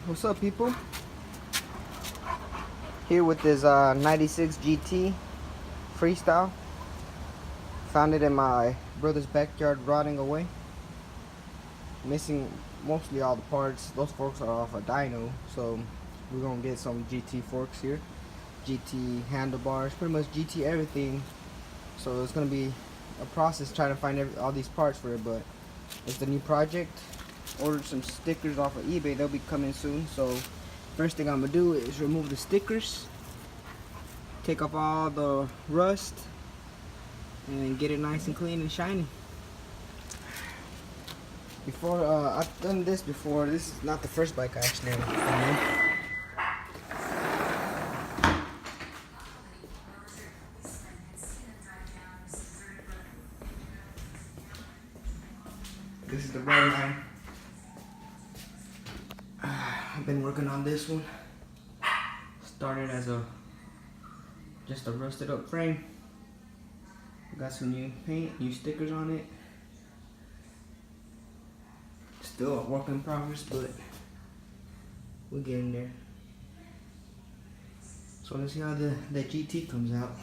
What's up, people? Here with this 96 GT freestyle. Found it in my brother's backyard, rotting away. Missing mostly all the parts. Those forks are off a dyno, so we're gonna get some GT forks here. GT handlebars, pretty much GT everything. So it's gonna be a process trying to find all these parts for it, but it's the new project. Ordered some stickers off of eBay. They'll be coming soon. So first thing I'm gonna do is remove the stickers, take off all the rust, and get it nice and clean and shiny. Before I've done this before. This is not the first bike I actually ever found. This is the red line. I've been working on this one. Started as just a rusted up frame. Got some new paint, new stickers on it. Still a work in progress, but we're getting there. So let's see how the GT comes out.